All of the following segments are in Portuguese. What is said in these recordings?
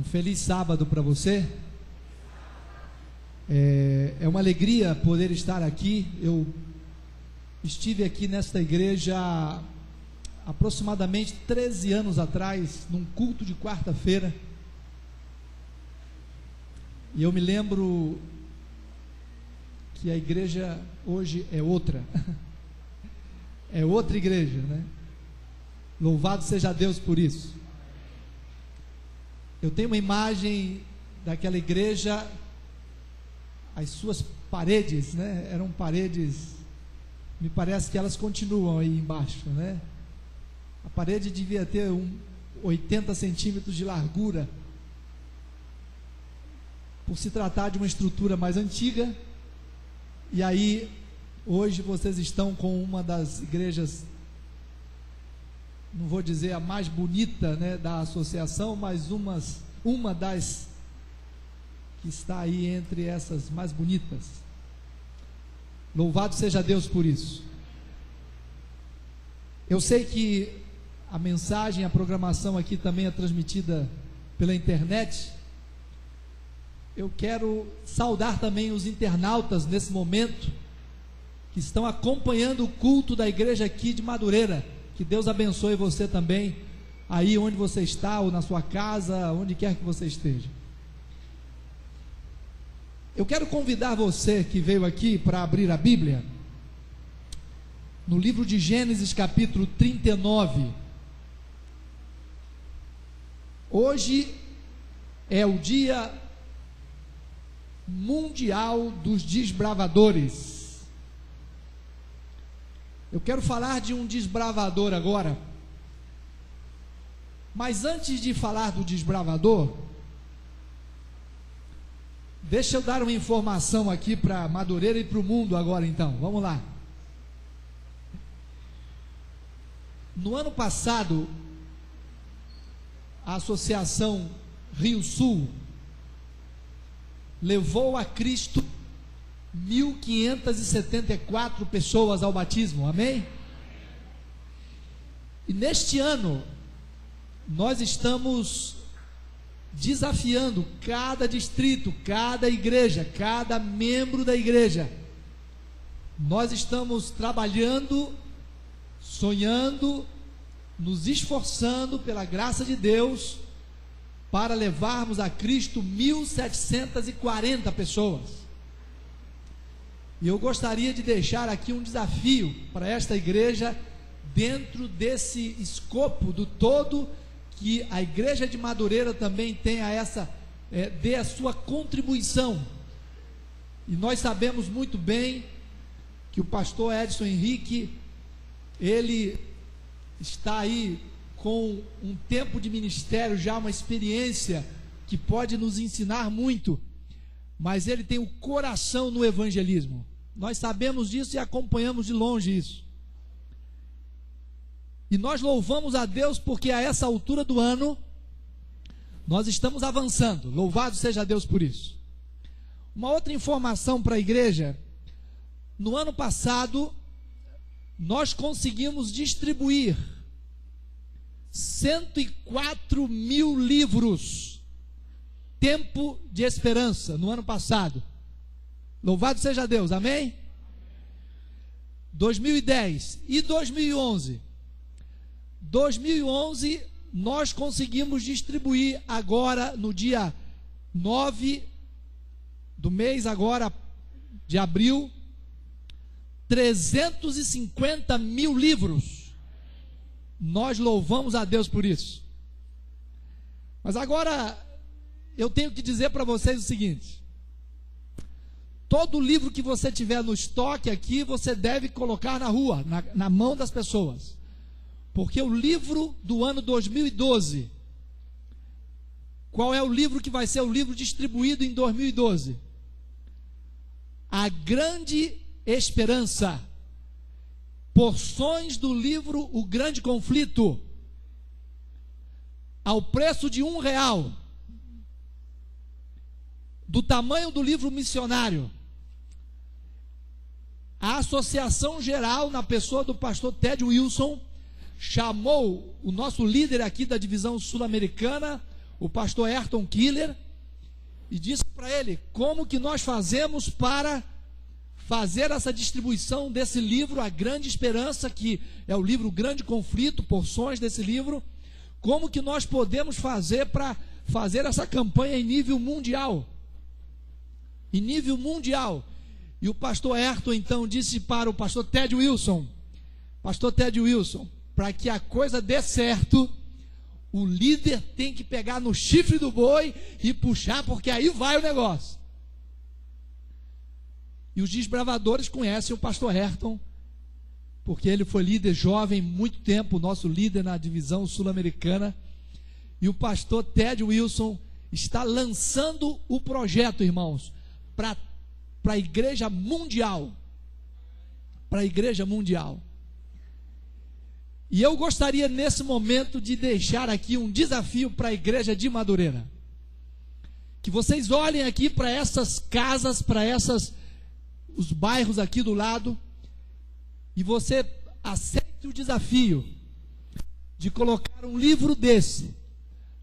feliz sábado para você. É uma alegria poder estar aqui. Eu estive aqui nesta igreja aproximadamente 13 anos atrás, num culto de quarta-feira. E eu me lembro que a igreja hoje é outra. É outra igreja, né? Louvado seja Deus por isso. Eu tenho uma imagem daquela igreja, as suas paredes, né? Eram paredes, me parece que elas continuam aí embaixo, né? A parede devia ter 80 centímetros de largura, por se tratar de uma estrutura mais antiga. E aí, hoje vocês estão com uma das igrejas, não vou dizer a mais bonita, né, da associação, mas uma das que está aí entre essas mais bonitas. Louvado seja Deus por isso. Eu sei que a mensagem, a programação aqui também é transmitida pela internet. Eu quero saudar também os internautas nesse momento, que estão acompanhando o culto da igreja aqui de Madureira. Que Deus abençoe você também, aí onde você está, ou na sua casa, onde quer que você esteja. Eu quero convidar você que veio aqui para abrir a Bíblia, no livro de Gênesis capítulo 39. Hoje é o dia mundial dos desbravadores. Eu quero falar de um desbravador agora, mas antes de falar do desbravador, deixa eu dar uma informação aqui para Madureira e para o mundo agora então, vamos lá. No ano passado, a Associação Rio Sul levou a Cristo 1.574 pessoas ao batismo, amém? E neste ano, nós estamos desafiando cada distrito, cada igreja, cada membro da igreja. Nós estamos trabalhando, sonhando, nos esforçando pela graça de Deus, para levarmos a Cristo 1.740 pessoas. E eu gostaria de deixar aqui um desafio para esta igreja, dentro desse escopo do todo, que a igreja de Madureira também tenha dê a sua contribuição. E nós sabemos muito bem que o pastor Edson Henrique, ele está aí com um tempo de ministério, já uma experiência que pode nos ensinar muito, mas ele tem o coração no evangelismo. Nós sabemos disso e acompanhamos de longe isso. E nós louvamos a Deus porque a essa altura do ano nós estamos avançando. Louvado seja Deus por isso. Uma outra informação para a igreja: no ano passado nós conseguimos distribuir 104 mil livros, Tempo de Esperança, no ano passado. Louvado seja Deus, amém? 2010 e 2011. 2011 nós conseguimos distribuir agora no dia 9 do mês agora de abril, 350 mil livros. Nós louvamos a Deus por isso. Mas agora eu tenho que dizer para vocês o seguinte: todo livro que você tiver no estoque aqui, você deve colocar na rua, na mão das pessoas. Porque o livro do ano 2012, qual é o livro que vai ser o livro distribuído em 2012? A Grande Esperança. Porções do livro O Grande Conflito, ao preço de R$1, do tamanho do livro missionário. A Associação Geral, na pessoa do pastor Ted Wilson, chamou o nosso líder aqui da divisão sul-americana, o pastor Ayrton Killer e disse para ele como que nós fazemos para fazer essa distribuição desse livro, A Grande Esperança, que é o livro Grande Conflito, porções desse livro, como que nós podemos fazer para fazer essa campanha em nível mundial. Em nível mundial. E o pastor Ayrton então disse para o pastor Ted Wilson, para que a coisa dê certo, o líder tem que pegar no chifre do boi e puxar, porque aí vai o negócio. E os desbravadores conhecem o pastor Ayrton, porque ele foi líder jovem muito tempo, nosso líder na divisão sul-americana. E o pastor Ted Wilson está lançando o projeto, irmãos, para a igreja mundial. Para a igreja mundial. E eu gostaria nesse momento de deixar aqui um desafio para a igreja de Madureira. Que vocês olhem aqui para essas casas, para os bairros aqui do lado, e você aceite o desafio de colocar um livro desse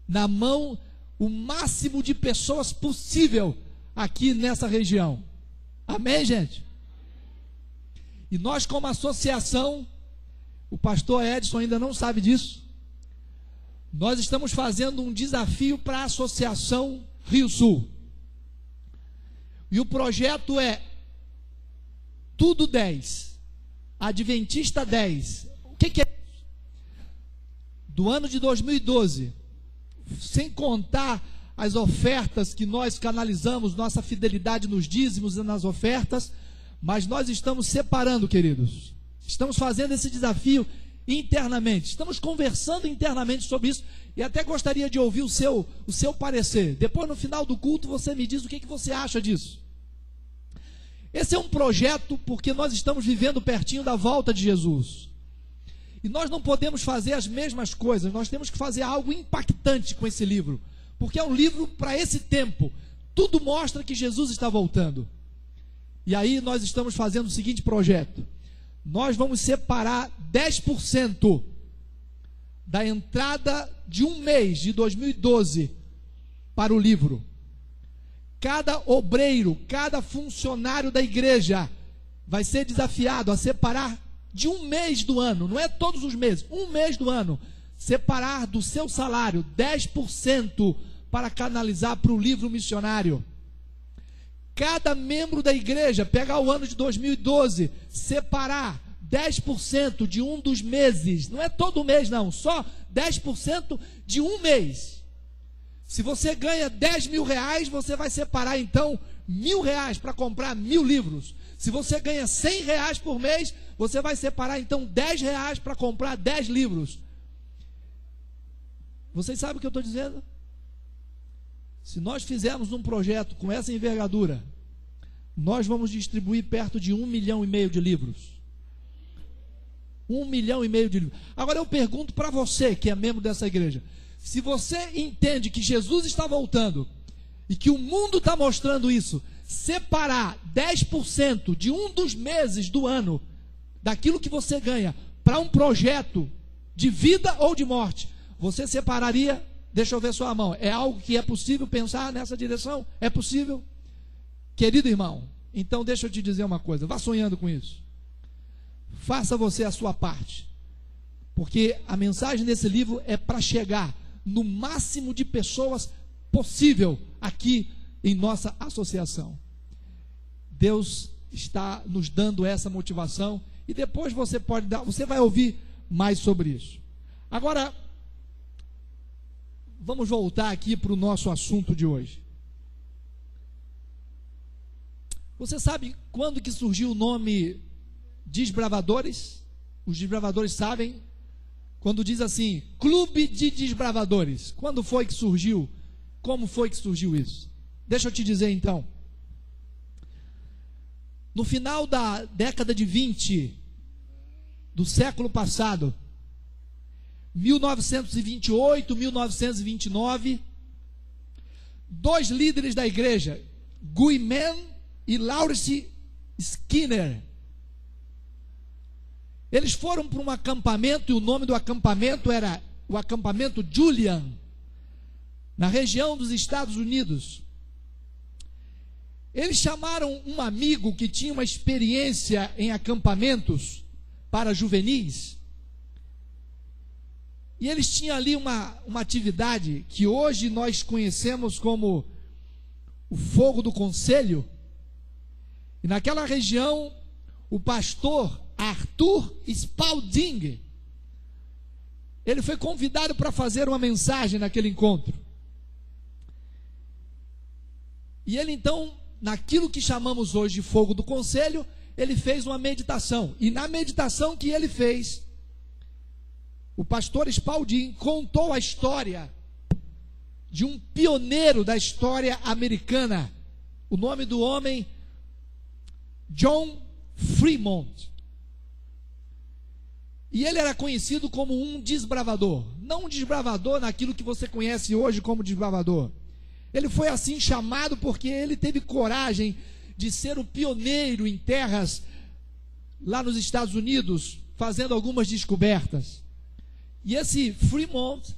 na mão o máximo de pessoas possível aqui nessa região. Amém, gente? E nós, como associação, o pastor Edson ainda não sabe disso, nós estamos fazendo um desafio para a Associação Rio Sul. E o projeto é Tudo 10, Adventista 10. O que é isso? Do ano de 2012, sem contar as ofertas que nós canalizamos, nossa fidelidade nos dízimos e nas ofertas, mas nós estamos separando, queridos. Estamos fazendo esse desafio internamente, estamos conversando internamente sobre isso, e até gostaria de ouvir o seu parecer. Depois, no final do culto, você me diz o que você acha disso. Esse é um projeto porque nós estamos vivendo pertinho da volta de Jesus. E nós não podemos fazer as mesmas coisas, nós temos que fazer algo impactante com esse livro, porque é um livro para esse tempo. Tudo mostra que Jesus está voltando. E aí nós estamos fazendo o seguinte projeto: nós vamos separar 10% da entrada de um mês de 2012 para o livro. Cada obreiro, cada funcionário da igreja vai ser desafiado a separar de um mês do ano, não é todos os meses, um mês do ano, separar do seu salário 10% para canalizar para o livro missionário. Cada membro da igreja pegar o ano de 2012, separar 10% de um dos meses, não é todo mês não, só 10% de um mês. Se você ganha 10 mil reais, você vai separar então 1.000 reais para comprar 1.000 livros. Se você ganha 100 reais por mês, você vai separar então 10 reais para comprar 10 livros. Vocês sabem o que eu estou dizendo? Se nós fizermos um projeto com essa envergadura, nós vamos distribuir perto de 1,5 milhão de livros. 1,5 milhão de livros. Agora eu pergunto para você que é membro dessa igreja, se você entende que Jesus está voltando e que o mundo está mostrando isso, separar 10% de um dos meses do ano, daquilo que você ganha, para um projeto de vida ou de morte, você separaria? Deixa eu ver sua mão. É algo que é possível pensar nessa direção? É possível? Querido irmão, então deixa eu te dizer uma coisa, vá sonhando com isso. Faça você a sua parte, porque a mensagem desse livro é para chegar no máximo de pessoas possível aqui em nossa associação. Deus está nos dando essa motivação e depois você vai ouvir mais sobre isso. Agora, vamos voltar aqui para o nosso assunto de hoje. Você sabe quando que surgiu o nome Desbravadores? Os desbravadores sabem? Quando diz assim, Clube de Desbravadores. Quando foi que surgiu? Como foi que surgiu isso? Deixa eu te dizer então. No final da década de 20 do século passado, 1928, 1929, dois líderes da igreja, Guy Mann e Lawrence Skinner, eles foram para um acampamento, e o nome do acampamento era o acampamento Julian, na região dos Estados Unidos. Eles chamaram um amigo que tinha uma experiência em acampamentos para juvenis. E eles tinham ali uma atividade que hoje nós conhecemos como o fogo do conselho. E naquela região, o pastor Arthur Spalding, ele foi convidado para fazer uma mensagem naquele encontro. E ele então, naquilo que chamamos hoje de fogo do conselho, ele fez uma meditação. E na meditação que ele fez, o pastor Spalding contou a história de um pioneiro da história americana. O nome do homem, John Fremont. E ele era conhecido como um desbravador. Não um desbravador naquilo que você conhece hoje como desbravador. Ele foi assim chamado porque ele teve coragem de ser o pioneiro em terras lá nos Estados Unidos, fazendo algumas descobertas. E esse Fremont,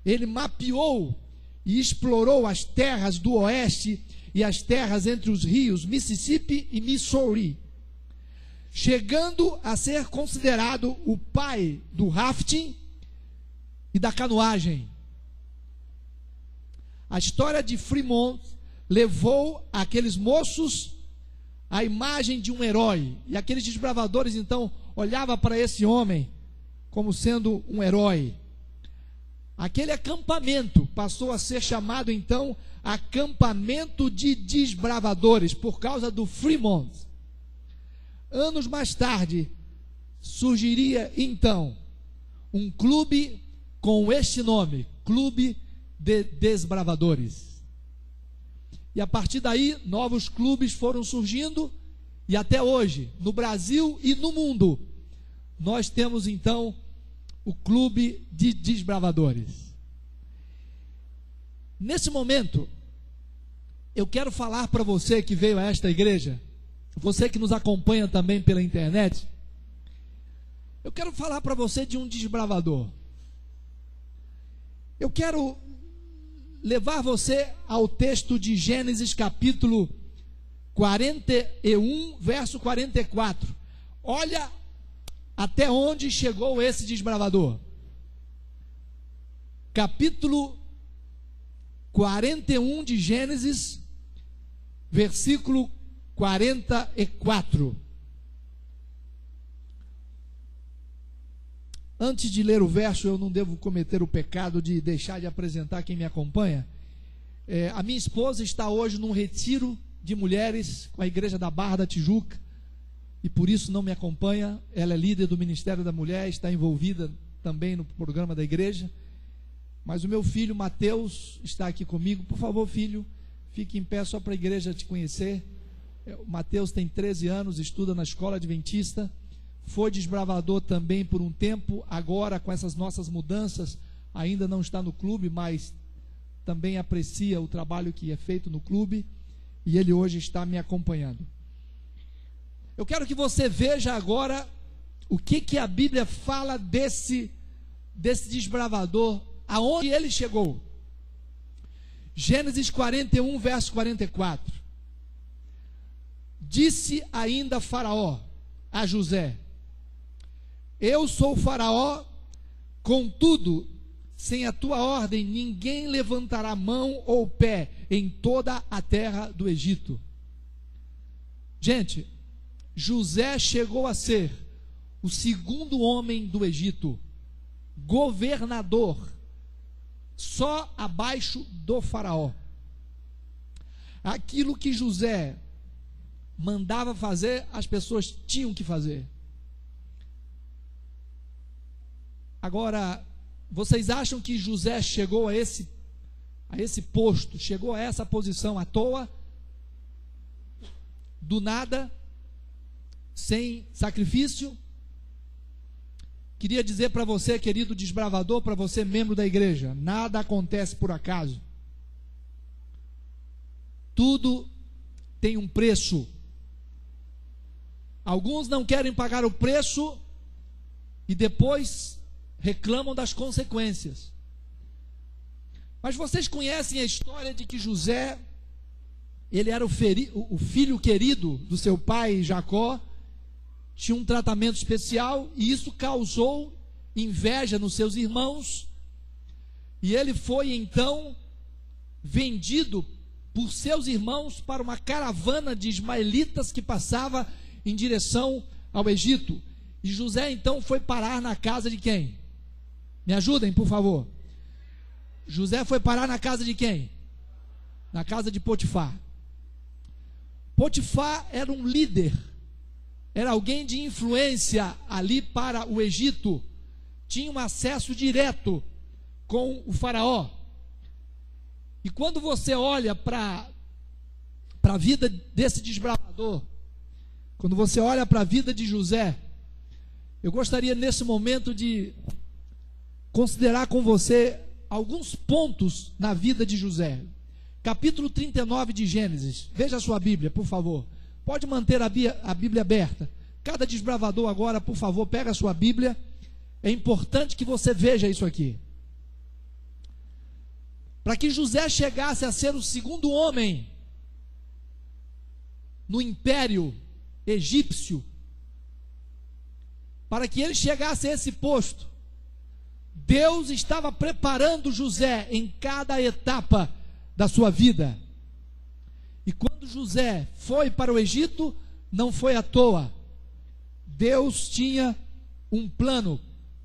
ele mapeou e explorou as terras do oeste e as terras entre os rios Mississippi e Missouri, chegando a ser considerado o pai do rafting e da canoagem. A história de Fremont levou aqueles moços à imagem de um herói, e aqueles desbravadores então olhavam para esse homem como sendo um herói. Aquele acampamento passou a ser chamado então acampamento de desbravadores, por causa do Fremont. Anos mais tarde, surgiria então um clube com este nome, Clube de Desbravadores. E a partir daí, novos clubes foram surgindo, e até hoje, no Brasil e no mundo, nós temos então o Clube de Desbravadores. Nesse momento, eu quero falar para você que veio a esta igreja, você que nos acompanha também pela internet, eu quero falar para você de um desbravador. Eu quero levar você ao texto de Gênesis capítulo 41, verso 44. Olha até onde chegou esse desbravador. Capítulo 41 de Gênesis, versículo 44. Antes de ler o verso, eu não devo cometer o pecado de deixar de apresentar quem me acompanha. A minha esposa está hoje num retiro de mulheres com a igreja da Barra da Tijuca, e por isso não me acompanha. Ela é líder do Ministério da Mulher, está envolvida também no programa da igreja. Mas o meu filho Mateus está aqui comigo. Por favor, filho, fique em pé só para a igreja te conhecer. O Mateus tem 13 anos, estuda na escola adventista, foi desbravador também por um tempo. Agora, com essas nossas mudanças, ainda não está no clube, mas também aprecia o trabalho que é feito no clube, e ele hoje está me acompanhando. Eu quero que você veja agora o que a Bíblia fala desse desbravador, aonde ele chegou. Gênesis 41, verso 44. Disse ainda Faraó a José: eu sou Faraó, contudo, sem a tua ordem, ninguém levantará mão ou pé em toda a terra do Egito. Gente, José chegou a ser o segundo homem do Egito, governador, só abaixo do Faraó. Aquilo que José mandava fazer, as pessoas tinham que fazer. Agora, vocês acham que José chegou a esse posto, chegou a essa posição à toa, do nada, sem sacrifício? Queria dizer para você, querido desbravador, para você, membro da igreja, nada acontece por acaso. Tudo tem um preço. Alguns não querem pagar o preço e depois reclamam das consequências. Mas vocês conhecem a história de que José, ele era o filho querido do seu pai Jacó, tinha um tratamento especial, e isso causou inveja nos seus irmãos, e ele foi então vendido por seus irmãos para uma caravana de ismaelitas que passava em direção ao Egito. E José então foi parar na casa de quem? Me ajudem, por favor. José foi parar na casa de quem? Na casa de Potifar. Potifar era um líder, era alguém de influência ali para o Egito, tinha um acesso direto com o faraó. E quando você olha para a vida desse desbravador, quando você olha para a vida de José, eu gostaria nesse momento de considerar com você alguns pontos na vida de José. Capítulo 39 de Gênesis, veja a sua Bíblia, por favor. Pode manter a Bíblia aberta. Cada desbravador agora, por favor, pega a sua Bíblia. É importante que você veja isso aqui. Para que José chegasse a ser o segundo homem no império egípcio, para que ele chegasse a esse posto, Deus estava preparando José em cada etapa da sua vida. E quando José foi para o Egito, não foi à toa. Deus tinha um plano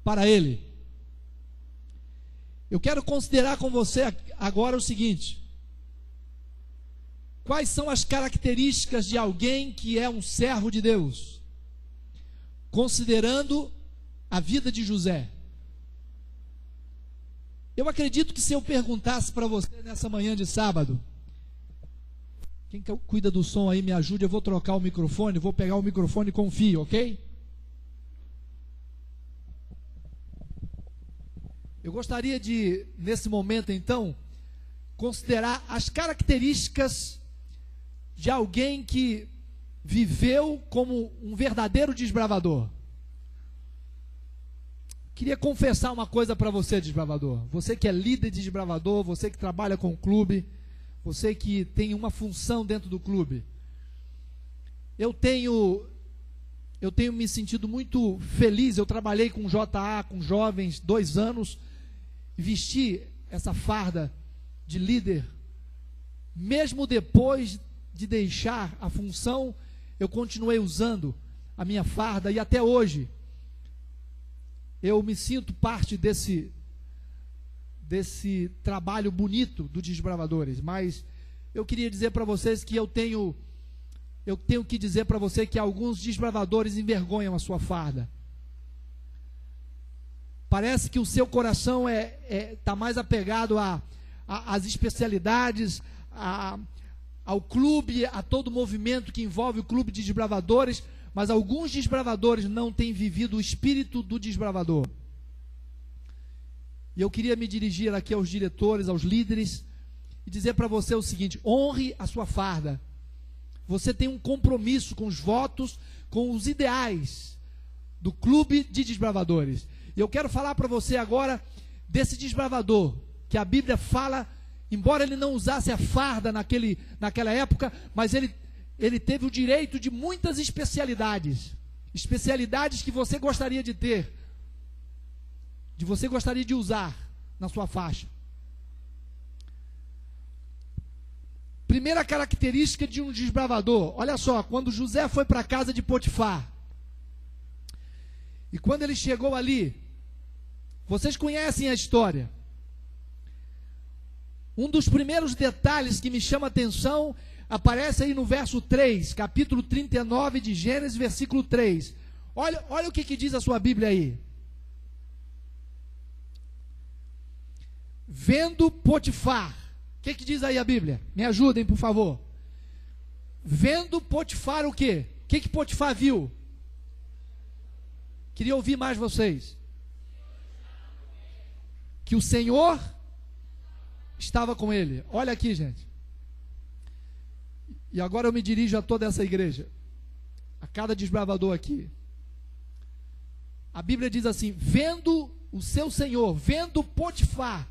para ele. Eu quero considerar com você agora o seguinte: quais são as características de alguém que é um servo de Deus, considerando a vida de José? Eu acredito que se eu perguntasse para você nessa manhã de sábado, quem cuida do som aí me ajude, eu vou trocar o microfone, vou pegar o microfone com fio, ok? Eu gostaria de, nesse momento então, considerar as características de alguém que viveu como um verdadeiro desbravador. Queria confessar uma coisa para você, desbravador. Você que é líder de desbravador, você que trabalha com o clube, você que tem uma função dentro do clube. Eu tenho me sentido muito feliz. Eu trabalhei com JA, com jovens, 2 anos, vesti essa farda de líder. Mesmo depois de deixar a função, eu continuei usando a minha farda, e até hoje eu me sinto parte desse trabalho bonito dos desbravadores. Mas eu queria dizer para vocês que eu tenho que dizer para você que alguns desbravadores envergonham a sua farda. Parece que o seu coração está mais apegado às especialidades, ao clube, a todo o movimento que envolve o clube de desbravadores, mas alguns desbravadores não têm vivido o espírito do desbravador. E eu queria me dirigir aqui aos diretores, aos líderes, e dizer para você o seguinte: honre a sua farda. Você tem um compromisso com os votos, com os ideais do clube de desbravadores. E eu quero falar para você agora desse desbravador, que a Bíblia fala, embora ele não usasse a farda naquela época, mas ele teve o direito de muitas especialidades que você gostaria de ter, você gostaria de usar na sua faixa. Primeira característica de um desbravador, olha só, quando José foi para a casa de Potifar, e quando ele chegou ali, vocês conhecem a história. Um dos primeiros detalhes que me chama a atenção aparece aí no verso 3, capítulo 39 de Gênesis, versículo 3. Olha o que diz a sua Bíblia aí. Vendo Potifar. O que diz aí a Bíblia? Me ajudem, por favor. Vendo Potifar o quê? O que Potifar viu? Queria ouvir mais vocês. Que o Senhor estava com ele. Olha aqui, gente. E agora eu me dirijo a toda essa igreja, a cada desbravador aqui. A Bíblia diz assim: vendo o seu Senhor, vendo Potifar,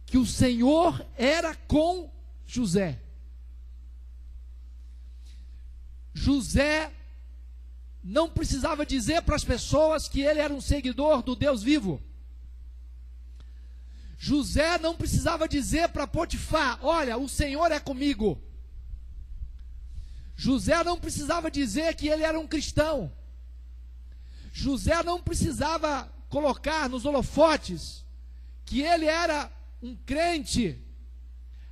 que o Senhor era com José. José não precisava dizer para as pessoas que ele era um seguidor do Deus vivo. José não precisava dizer para Potifar: olha, o Senhor é comigo. José não precisava dizer que ele era um cristão. José não precisava colocar nos holofotes que ele era um crente.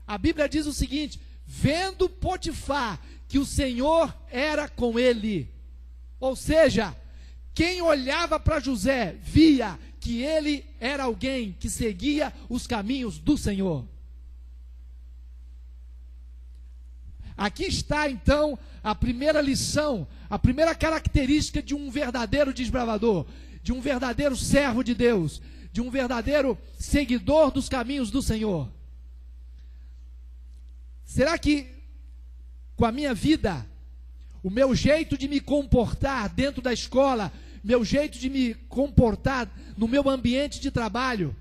A Bíblia diz o seguinte: vendo Potifar que o Senhor era com ele. Ou seja, quem olhava para José via que ele era alguém que seguia os caminhos do Senhor. Aqui está então a primeira lição, a primeira característica de um verdadeiro desbravador, de um verdadeiro servo de Deus, de um verdadeiro seguidor dos caminhos do Senhor. Será que com a minha vida, o meu jeito de me comportar dentro da escola, meu jeito de me comportar no meu ambiente de trabalho,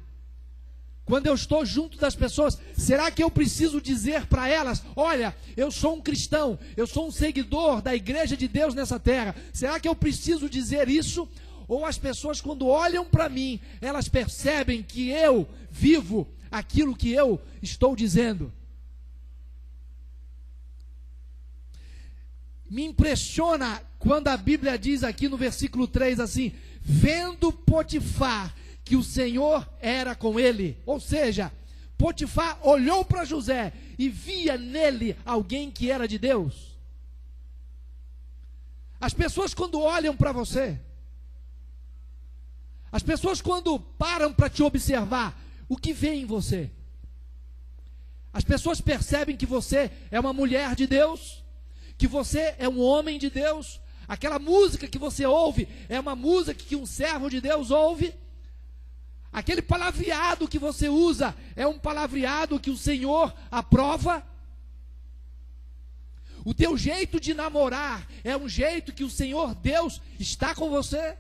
quando eu estou junto das pessoas, será que eu preciso dizer para elas: olha, eu sou um cristão, eu sou um seguidor da igreja de Deus nessa terra? Será que eu preciso dizer isso? Ou as pessoas, quando olham para mim, elas percebem que eu vivo aquilo que eu estou dizendo? Me impressiona quando a Bíblia diz aqui no versículo 3 assim: vendo Potifar que o Senhor era com ele. Ou seja, Potifar olhou para José e via nele alguém que era de Deus. As pessoas quando olham para você, as pessoas quando param para te observar, o que vê em você? As pessoas percebem que você é uma mulher de Deus, que você é um homem de Deus. Aquela música que você ouve é uma música que um servo de Deus ouve. Aquele palavreado que você usa é um palavreado que o Senhor aprova. O teu jeito de namorar é um jeito que o Senhor Deus está com você.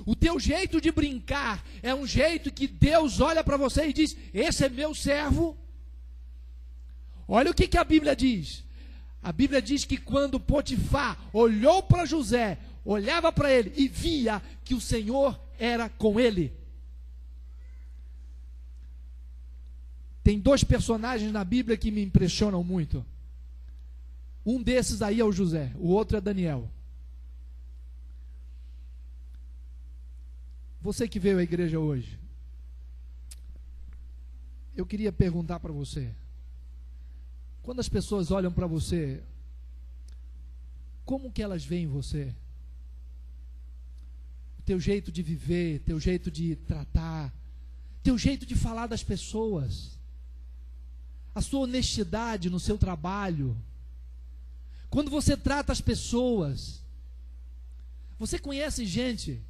O teu jeito de brincar é um jeito que Deus olha para você e diz: esse é meu servo. Olha o que a Bíblia diz. A Bíblia diz que quando Potifar olhou para José, olhava para ele e via que o Senhor era com ele. Tem dois personagens na Bíblia que me impressionam muito. Um desses aí é o José, o outro é Daniel. Você que veio à igreja hoje, eu queria perguntar para você: quando as pessoas olham para você, como que elas veem você? O teu jeito de viver, teu jeito de tratar, teu jeito de falar das pessoas, a sua honestidade no seu trabalho, quando você trata as pessoas. Você conhece gente,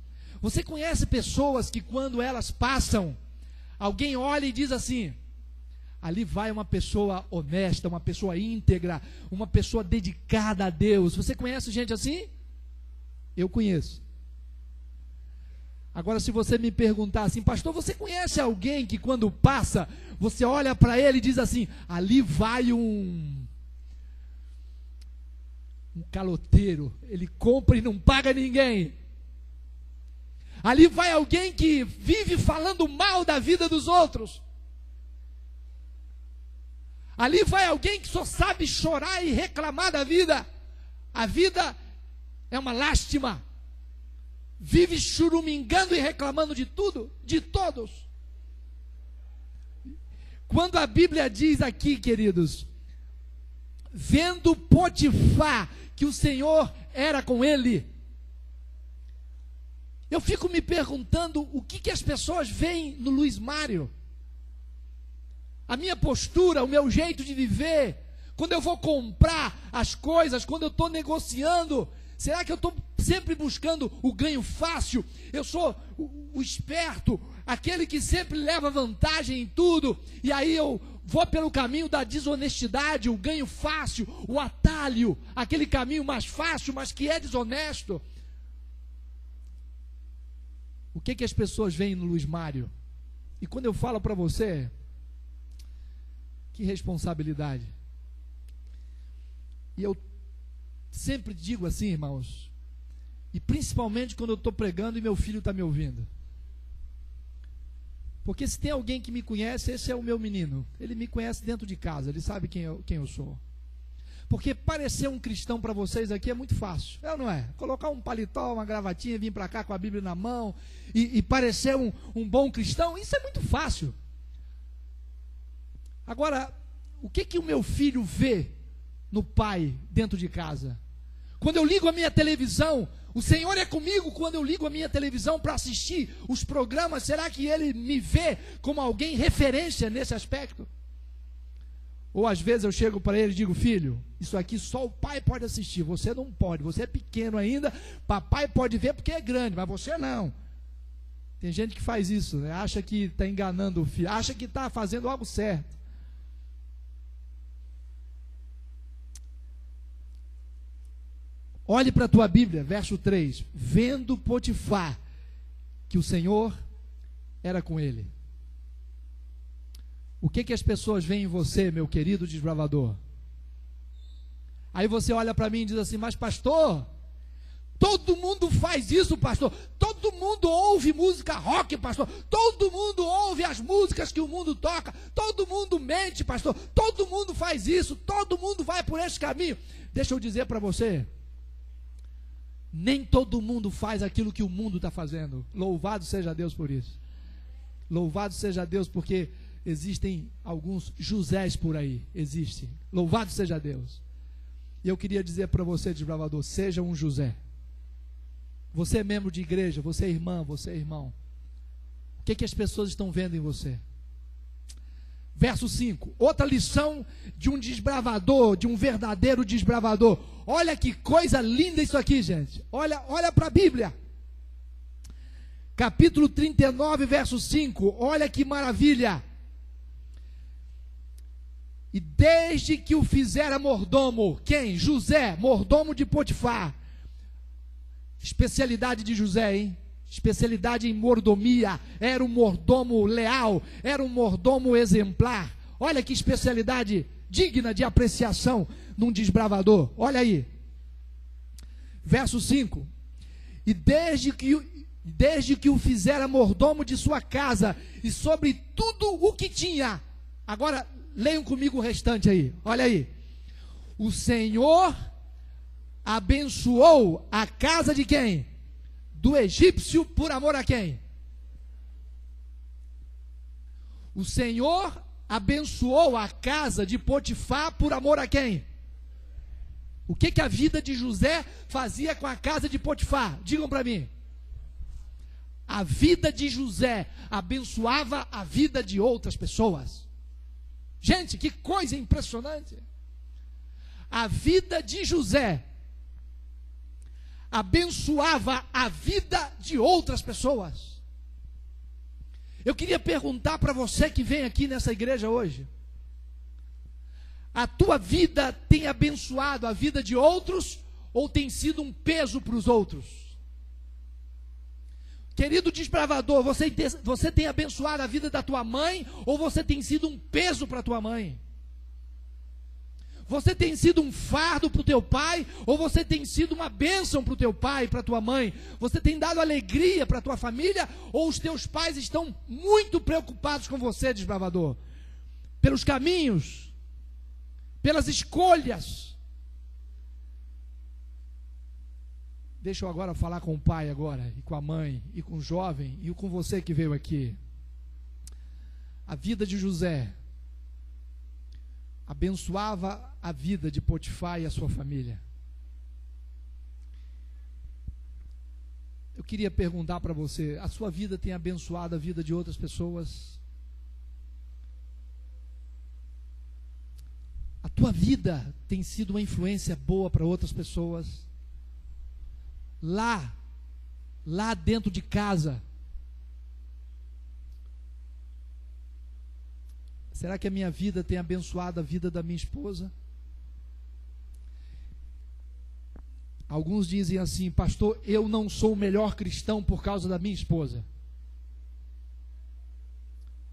você conhece pessoas que quando elas passam, alguém olha e diz assim: ali vai uma pessoa honesta, uma pessoa íntegra, uma pessoa dedicada a Deus. Você conhece gente assim? Eu conheço. Agora, se você me perguntar assim: pastor, você conhece alguém que quando passa, você olha para ele e diz assim: ali vai um caloteiro, ele compra e não paga ninguém. Ali vai alguém que vive falando mal da vida dos outros. Ali vai alguém que só sabe chorar e reclamar da vida. A vida é uma lástima. Vive churumingando e reclamando de tudo, de todos. Quando a Bíblia diz aqui, queridos, vendo Potifar que o Senhor era com ele, eu fico me perguntando o que as pessoas veem no Luiz Mário. A minha postura, o meu jeito de viver, quando eu vou comprar as coisas, quando eu estou negociando, será que eu estou sempre buscando o ganho fácil? Eu sou o esperto, aquele que sempre leva vantagem em tudo, e aí eu vou pelo caminho da desonestidade, o ganho fácil, o atalho, aquele caminho mais fácil, mas que é desonesto. O que as pessoas veem no Luiz Mário? E quando eu falo para você, que responsabilidade. E eu sempre digo assim, irmãos, e principalmente quando eu estou pregando e meu filho está me ouvindo. Porque se tem alguém que me conhece, esse é o meu menino. Ele me conhece dentro de casa, ele sabe quem eu sou. Porque parecer um cristão para vocês aqui é muito fácil, é ou não é? Colocar um paletó, uma gravatinha, vir para cá com a Bíblia na mão e parecer um bom cristão, isso é muito fácil. Agora, o que o meu filho vê no pai dentro de casa? Quando eu ligo a minha televisão, o Senhor é comigo quando eu ligo a minha televisão para assistir os programas, será que ele me vê como alguém referência nesse aspecto? Ou às vezes eu chego para ele e digo, filho, isso aqui só o pai pode assistir, você não pode, você é pequeno ainda, papai pode ver porque é grande, mas você não. Tem gente que faz isso, né? Acha que está enganando o filho, acha que está fazendo algo certo. Olhe para a tua Bíblia, verso 3, vendo Potifar que o Senhor era com ele. O que as pessoas veem em você, meu querido desbravador? Aí você olha para mim e diz assim, mas pastor, todo mundo faz isso, pastor, todo mundo ouve música rock, pastor, todo mundo ouve as músicas que o mundo toca, todo mundo mente, pastor, todo mundo faz isso, todo mundo vai por esse caminho. Deixa eu dizer para você, nem todo mundo faz aquilo que o mundo está fazendo. Louvado seja Deus por isso. Louvado seja Deus porque existem alguns Josés por aí, existe. Louvado seja Deus. E eu queria dizer para você, desbravador, seja um José. Você é membro de igreja, você é irmã, você é irmão. O que as pessoas estão vendo em você? Verso 5, outra lição de um desbravador, de um verdadeiro desbravador. Olha que coisa linda isso aqui, gente. Olha para a Bíblia. Capítulo 39, verso 5. Olha que maravilha. E desde que o fizera mordomo, quem? José, mordomo de Potifar. Especialidade de José, hein? Especialidade em mordomia. Era um mordomo leal, era um mordomo exemplar. Olha que especialidade digna de apreciação num desbravador. Olha aí. Verso 5. E desde que o fizera mordomo de sua casa e sobre tudo o que tinha. Agora, leiam comigo o restante aí. Olha aí. O Senhor abençoou a casa de quem? Do egípcio por amor a quem? O Senhor abençoou a casa de Potifar por amor a quem? O que a vida de José fazia com a casa de Potifar? Digam para mim. A vida de José abençoava a vida de outras pessoas. Gente, que coisa impressionante. A vida de José abençoava a vida de outras pessoas. Eu queria perguntar para você que vem aqui nessa igreja hoje: a tua vida tem abençoado a vida de outros ou tem sido um peso para os outros? Querido desbravador, você tem abençoado a vida da tua mãe ou você tem sido um peso para a tua mãe? Você tem sido um fardo para o teu pai ou você tem sido uma bênção para o teu pai e para a tua mãe? Você tem dado alegria para a tua família ou os teus pais estão muito preocupados com você, desbravador? Pelos caminhos, pelas escolhas. Deixa eu agora falar com o pai agora, e com a mãe, e com o jovem, e com você que veio aqui. A vida de José abençoava a vida de Potifar e a sua família. Eu queria perguntar para você, a sua vida tem abençoado a vida de outras pessoas? A tua vida tem sido uma influência boa para outras pessoas? Lá dentro de casa, será que a minha vida tem abençoado a vida da minha esposa? Alguns dizem assim: pastor, eu não sou o melhor cristão por causa da minha esposa.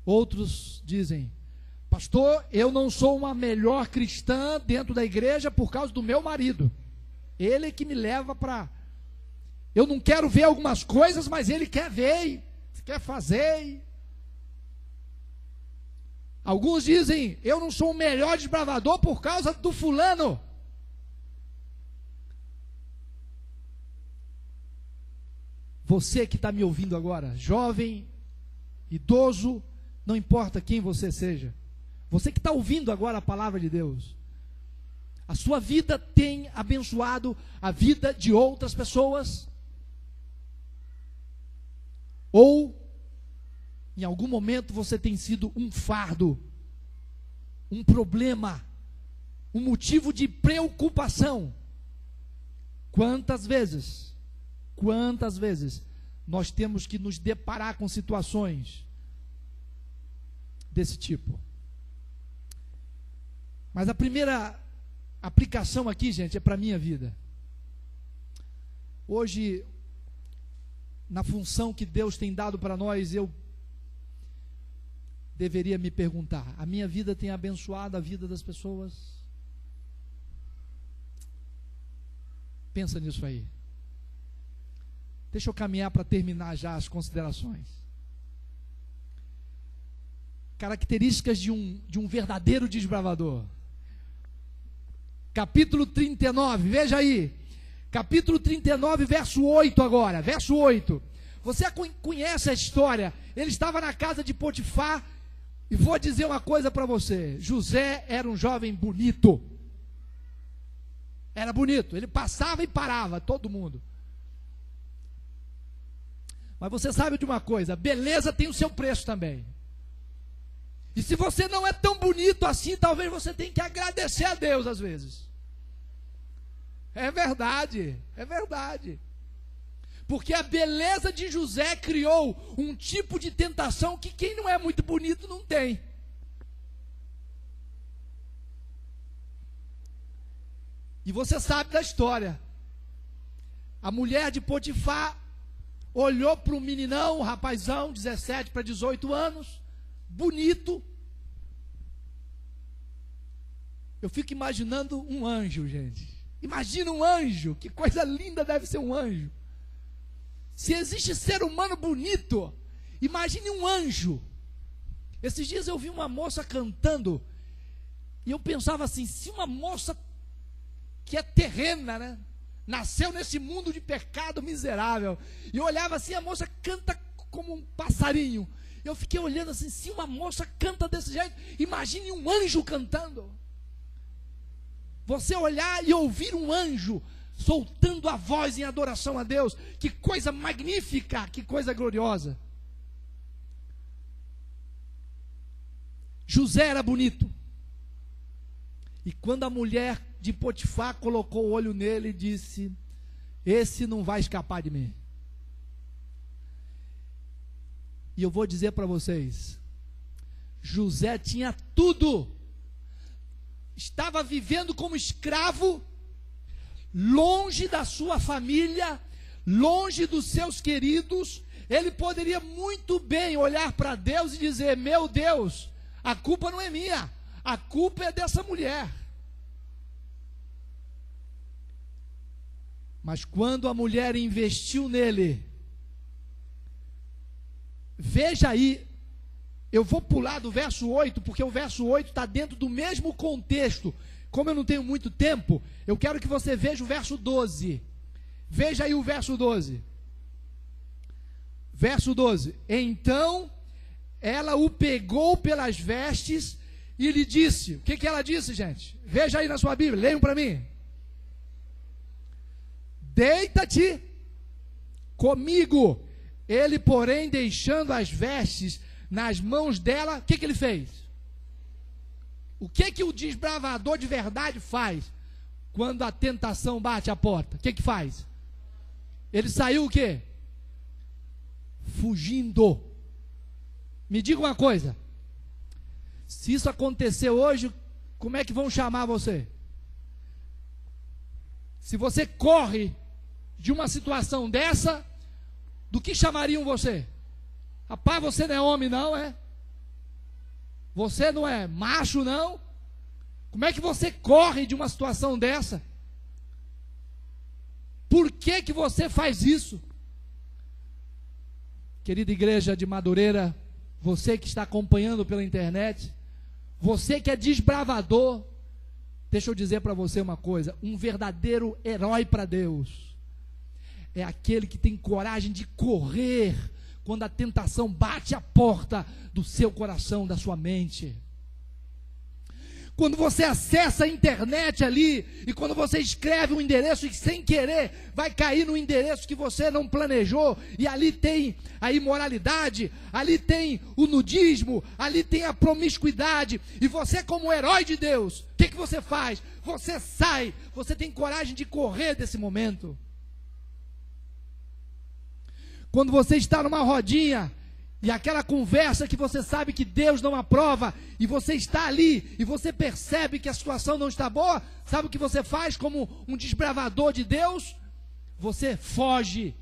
Outros dizem: pastor, eu não sou uma melhor cristã dentro da igreja por causa do meu marido. Ele é que me leva para... Eu não quero ver algumas coisas, mas ele quer ver, quer fazer. Alguns dizem: eu não sou o melhor desbravador por causa do fulano. Você que está me ouvindo agora, jovem, idoso, não importa quem você seja, você que está ouvindo agora a palavra de Deus, a sua vida tem abençoado a vida de outras pessoas? Ou, em algum momento, você tem sido um fardo, um problema, um motivo de preocupação? Quantas vezes nós temos que nos deparar com situações desse tipo? Mas a primeira aplicação aqui, gente, é para a minha vida. Hoje, na função que Deus tem dado para nós, eu deveria me perguntar: a minha vida tem abençoado a vida das pessoas? Pensa nisso aí. Deixa eu caminhar para terminar já as considerações. Características de um verdadeiro desbravador. Capítulo 39, veja aí. Capítulo 39, verso 8 agora. Verso 8. Você conhece a história. Ele estava na casa de Potifar. E vou dizer uma coisa para você. José era um jovem bonito. Era bonito. Ele passava e parava, todo mundo. Mas você sabe de uma coisa: beleza tem o seu preço também. E se você não é tão bonito assim, talvez você tenha que agradecer a Deus às vezes. É verdade, é verdade. Porque a beleza de José criou um tipo de tentação que quem não é muito bonito não tem. E você sabe da história. A mulher de Potifar olhou para o meninão, o rapazão, 17 para 18 anos, bonito. Eu fico imaginando um anjo, gente. Imagina um anjo, que coisa linda deve ser um anjo. Se existe ser humano bonito, imagine um anjo. Esses dias eu vi uma moça cantando, e eu pensava assim: se uma moça que é terrena, né, nasceu nesse mundo de pecado miserável, e eu olhava assim, a moça canta como um passarinho. Eu fiquei olhando assim: se uma moça canta desse jeito, imagine um anjo cantando. Você olhar e ouvir um anjo soltando a voz em adoração a Deus, que coisa magnífica, que coisa gloriosa. José era bonito. E quando a mulher de Potifar colocou o olho nele, disse: esse não vai escapar de mim. E eu vou dizer para vocês, José tinha tudo. Estava vivendo como escravo, longe da sua família, longe dos seus queridos. Ele poderia muito bem olhar para Deus e dizer: meu Deus, a culpa não é minha, a culpa é dessa mulher. Mas quando a mulher investiu nele, veja aí, eu vou pular do verso 8, porque o verso 8 está dentro do mesmo contexto. Como eu não tenho muito tempo, eu quero que você veja o verso 12. Veja aí o verso 12. Verso 12. Então ela o pegou pelas vestes e lhe disse. O que ela disse, gente? Veja aí na sua Bíblia, leiam para mim. Deita-te comigo. Ele, porém, deixando as vestes nas mãos dela, o que ele fez? O que o desbravador de verdade faz quando a tentação bate a porta? O que faz? Ele saiu o quê? Fugindo. Me diga uma coisa: se isso acontecer hoje, como é que vão chamar você? Se você corre de uma situação dessa, do que chamariam você? Rapaz, você não é homem não, é? Você não é macho, não? Como é que você corre de uma situação dessa? Por que que você faz isso? Querida igreja de Madureira, você que está acompanhando pela internet, você que é desbravador, deixa eu dizer para você uma coisa: um verdadeiro herói para Deus é aquele que tem coragem de correr quando a tentação bate a porta do seu coração, da sua mente. Quando você acessa a internet ali, e quando você escreve um endereço e sem querer vai cair no endereço que você não planejou, e ali tem a imoralidade, ali tem o nudismo, ali tem a promiscuidade, e você, como herói de Deus, o que você faz? Você sai, você tem coragem de correr desse momento. Quando você está numa rodinha, e aquela conversa que você sabe que Deus não aprova, e você está ali, e você percebe que a situação não está boa, sabe o que você faz como um desbravador de Deus? Você foge,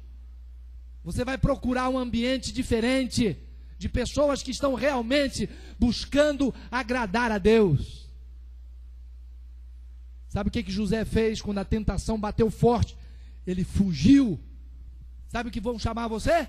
você vai procurar um ambiente diferente, de pessoas que estão realmente buscando agradar a Deus. Sabe o que José fez quando a tentação bateu forte? Ele fugiu. Sabe o que vão chamar você?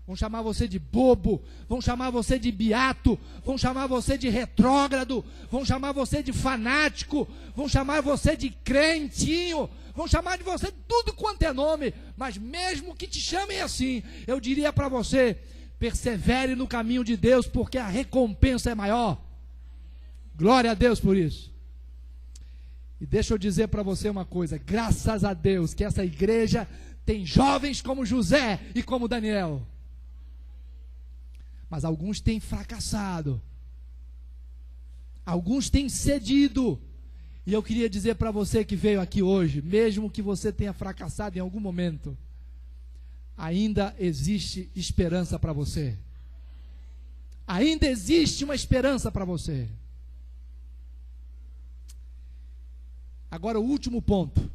Vão chamar você de bobo, vão chamar você de beato, vão chamar você de retrógrado, vão chamar você de fanático, vão chamar você de crentinho, vão chamar de você tudo quanto é nome, mas mesmo que te chamem assim, eu diria para você: persevere no caminho de Deus, porque a recompensa é maior. Glória a Deus por isso. E deixa eu dizer para você uma coisa: graças a Deus que essa igreja tem jovens como José e como Daniel. Mas alguns têm fracassado, alguns têm cedido, e eu queria dizer para você que veio aqui hoje, mesmo que você tenha fracassado em algum momento, ainda existe esperança para você, ainda existe uma esperança para você. Agora o último ponto,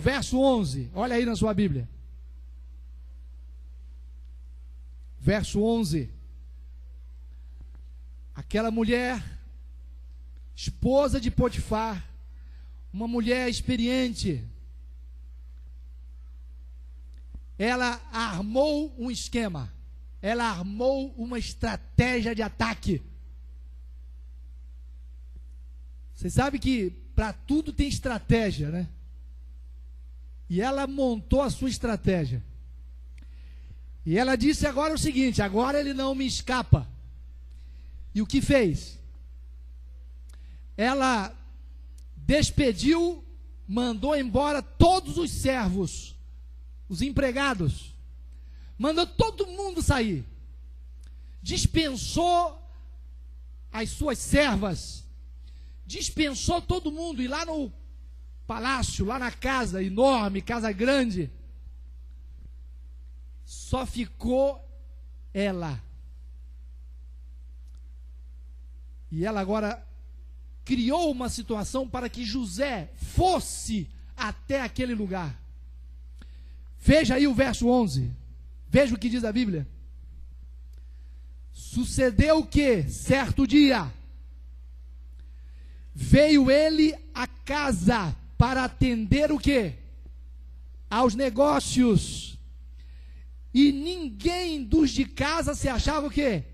verso 11, olha aí na sua Bíblia. Verso 11, aquela mulher, esposa de Potifar, uma mulher experiente, ela armou um esquema, ela armou uma estratégia de ataque. Você sabe que para tudo tem estratégia, né? E ela montou a sua estratégia. E ela disse agora o seguinte: agora ele não me escapa. E o que fez? Ela despediu, mandou embora todos os servos, os empregados, mandou todo mundo sair, dispensou as suas servas, dispensou todo mundo. E lá no palácio, lá na casa enorme, casa grande, só ficou ela. E ela agora criou uma situação para que José fosse até aquele lugar. Veja aí o verso 11. Veja o que diz a Bíblia. Sucedeu que, certo dia, veio ele à casa para atender o quê? Aos negócios. E ninguém dos de casa se achava o quê?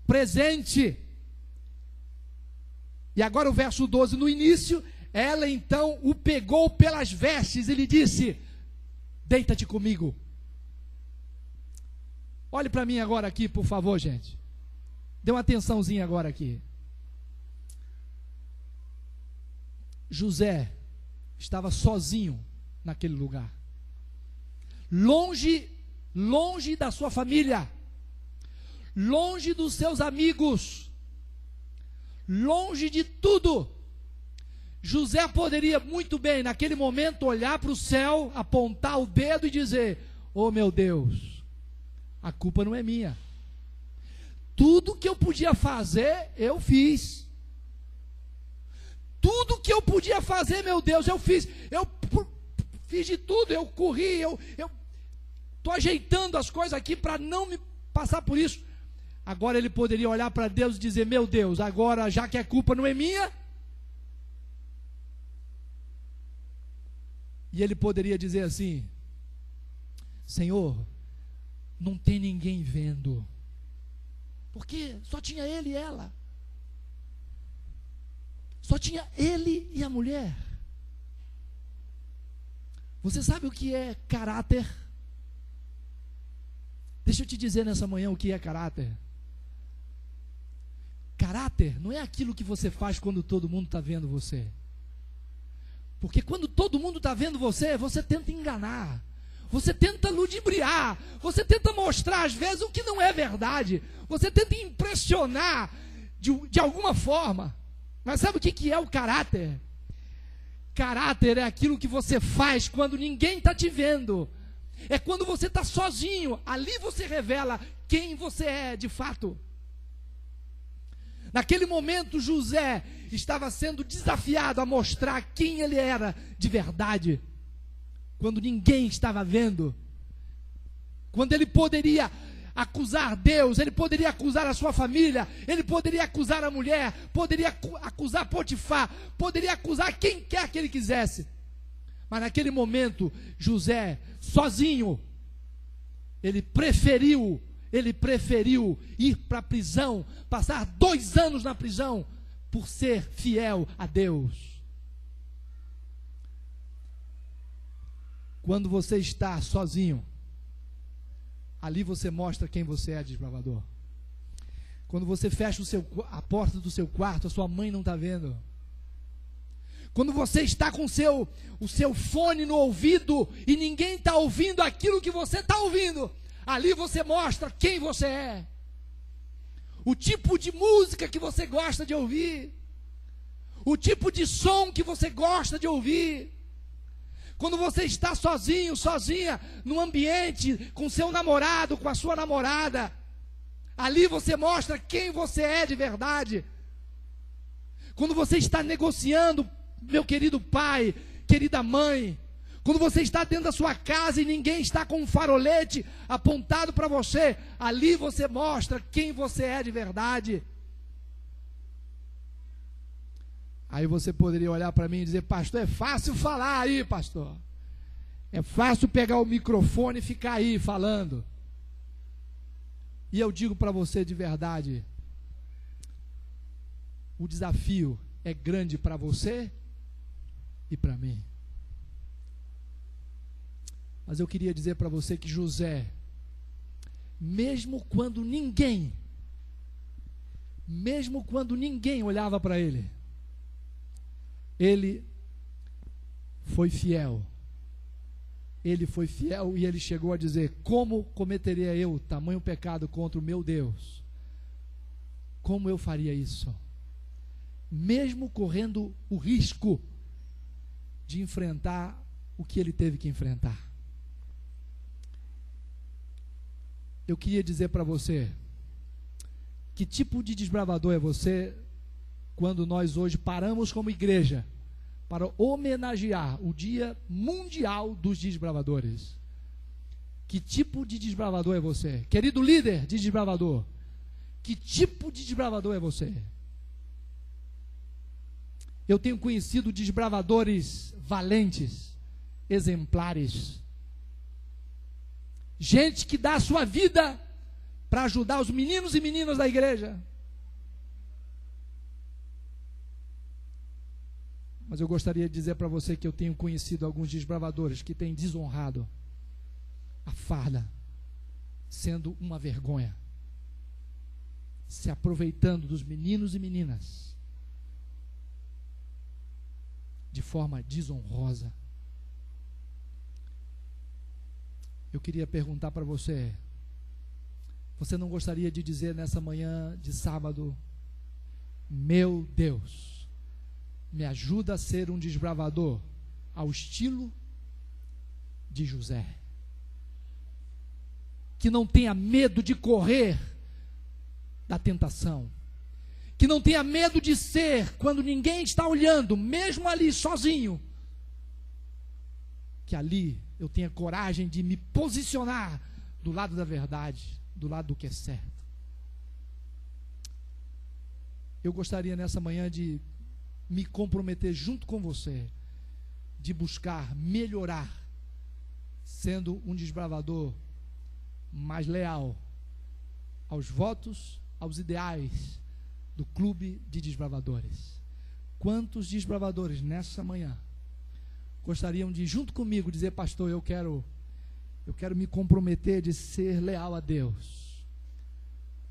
Presente. E agora o verso 12, no início, ela então o pegou pelas vestes e lhe disse: deita-te comigo. Olhe para mim agora aqui, por favor, gente. Dê uma atençãozinha agora aqui. José estava sozinho naquele lugar. Longe da sua família, longe dos seus amigos, longe de tudo. José poderia muito bem, naquele momento, olhar para o céu, apontar o dedo e dizer: oh meu Deus, a culpa não é minha. Tudo que eu podia fazer, eu fiz. Tudo que eu podia fazer, meu Deus, eu fiz. Eu fiz de tudo, eu corri, eu estou ajeitando as coisas aqui para não me passar por isso. agora ele poderia olhar para Deus e dizer: meu Deus, agora já que a culpa não é minha, e ele poderia dizer assim: Senhor, não tem ninguém vendo, porque só tinha ele e ela, só tinha ele e a mulher. Você sabe o que é caráter? Deixa eu te dizer nessa manhã o que é caráter. Caráter não é aquilo que você faz quando todo mundo está vendo você. Porque quando todo mundo está vendo você, você tenta enganar, você tenta ludibriar, você tenta mostrar às vezes o que não é verdade, você tenta impressionar de alguma forma. Mas sabe o que é o caráter? Caráter é aquilo que você faz quando ninguém está te vendo. É quando você está sozinho, ali você revela quem você é de fato. Naquele momento, José estava sendo desafiado a mostrar quem ele era de verdade, quando ninguém estava vendo, quando ele poderia acusar Deus, ele poderia acusar a sua família, ele poderia acusar a mulher, poderia acusar Potifar, poderia acusar quem quer que ele quisesse. Mas naquele momento, José, sozinho, ele preferiu ir para a prisão, passar 2 anos na prisão, por ser fiel a Deus. Quando você está sozinho, ali você mostra quem você é, desbravador. Quando você fecha a porta do seu quarto, a sua mãe não está vendo. Quando você está com o seu fone no ouvido e ninguém está ouvindo aquilo que você está ouvindo, ali você mostra quem você é. O tipo de música que você gosta de ouvir, o tipo de som que você gosta de ouvir. Quando você está sozinho, sozinha, num ambiente, com seu namorado, com a sua namorada, ali você mostra quem você é de verdade. Quando você está negociando, meu querido pai, querida mãe, quando você está dentro da sua casa e ninguém está com um farolete apontado para você, ali você mostra quem você é de verdade. Aí você poderia olhar para mim e dizer: pastor, é fácil falar aí, pastor. É fácil pegar o microfone e ficar aí falando. E eu digo para você de verdade, o desafio é grande para você e para mim. Mas eu queria dizer para você que José, mesmo quando ninguém olhava para ele foi fiel. Ele foi fiel e ele chegou a dizer: como cometeria eu tamanho pecado contra o meu Deus? Como eu faria isso? Mesmo correndo o risco de enfrentar o que ele teve que enfrentar. Eu queria dizer para você, que tipo de desbravador é você, quando nós hoje paramos como igreja para homenagear o Dia Mundial dos Desbravadores? Que tipo de desbravador é você? Querido líder de desbravador, que tipo de desbravador é você? Eu tenho conhecido desbravadores valentes, exemplares, gente que dá a sua vida para ajudar os meninos e meninas da igreja. Mas eu gostaria de dizer para você que eu tenho conhecido alguns desbravadores que têm desonrado a farda, sendo uma vergonha, se aproveitando dos meninos e meninas de forma desonrosa. Eu queria perguntar para você: você não gostaria de dizer nessa manhã de sábado: meu Deus, me ajuda a ser um desbravador ao estilo de José, que não tenha medo de correr da tentação, que não tenha medo de ser, quando ninguém está olhando, mesmo ali sozinho, que ali eu tenha coragem de me posicionar do lado da verdade, do lado do que é certo. eu gostaria nessa manhã de me comprometer junto com você, de buscar melhorar, sendo um desbravador mais leal aos votos, aos ideais do clube de desbravadores. Quantos desbravadores nessa manhã gostariam de, junto comigo, dizer: pastor, eu quero me comprometer de ser leal a Deus,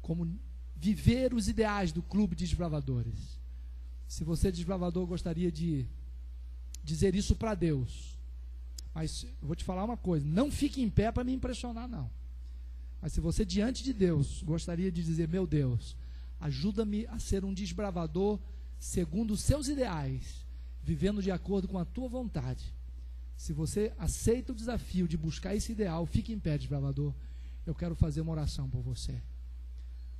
como viver os ideais do clube de desbravadores. Se você é desbravador, gostaria de dizer isso para Deus, mas eu vou te falar uma coisa: não fique em pé para me impressionar, não. Mas se você, diante de Deus, gostaria de dizer: meu Deus, ajuda-me a ser um desbravador segundo os seus ideais, vivendo de acordo com a tua vontade. Se você aceita o desafio de buscar esse ideal, fique em pé, desbravador. Eu quero fazer uma oração por você.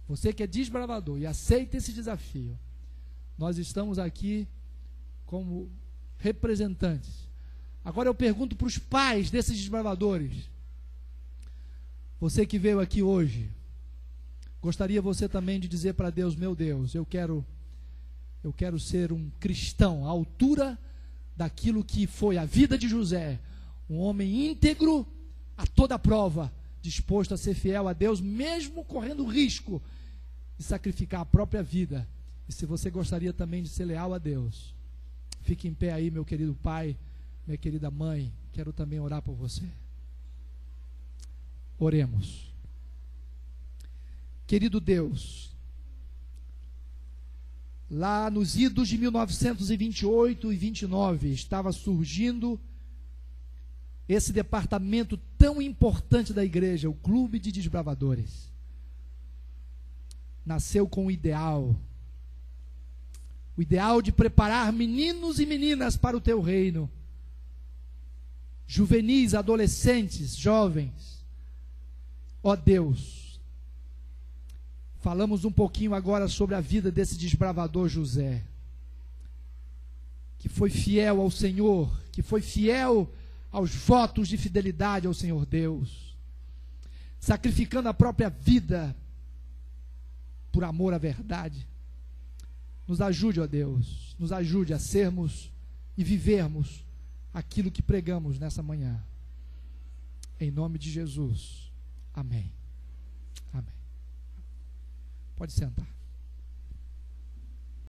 Você que é desbravador e aceita esse desafio, nós estamos aqui como representantes. Agora eu pergunto para os pais desses desbravadores: você que veio aqui hoje, gostaria você também de dizer para Deus: meu Deus, eu quero ser um cristão à altura daquilo que foi a vida de José, um homem íntegro a toda prova, disposto a ser fiel a Deus, mesmo correndo risco de sacrificar a própria vida. E se você gostaria também de ser leal a Deus, fique em pé aí, meu querido pai, minha querida mãe, quero também orar por você. Oremos. Querido Deus, lá nos idos de 1928 e 29, estava surgindo esse departamento tão importante da igreja, o Clube de Desbravadores. Nasceu com o ideal de preparar meninos e meninas para o teu reino, juvenis, adolescentes, jovens. Ó Deus, falamos um pouquinho agora sobre a vida desse desbravador José, que foi fiel ao Senhor, que foi fiel aos votos de fidelidade ao Senhor Deus, sacrificando a própria vida por amor à verdade. Nos ajude, ó Deus, nos ajude a sermos e vivermos aquilo que pregamos nessa manhã. Em nome de Jesus. Amém. Amém. Pode sentar.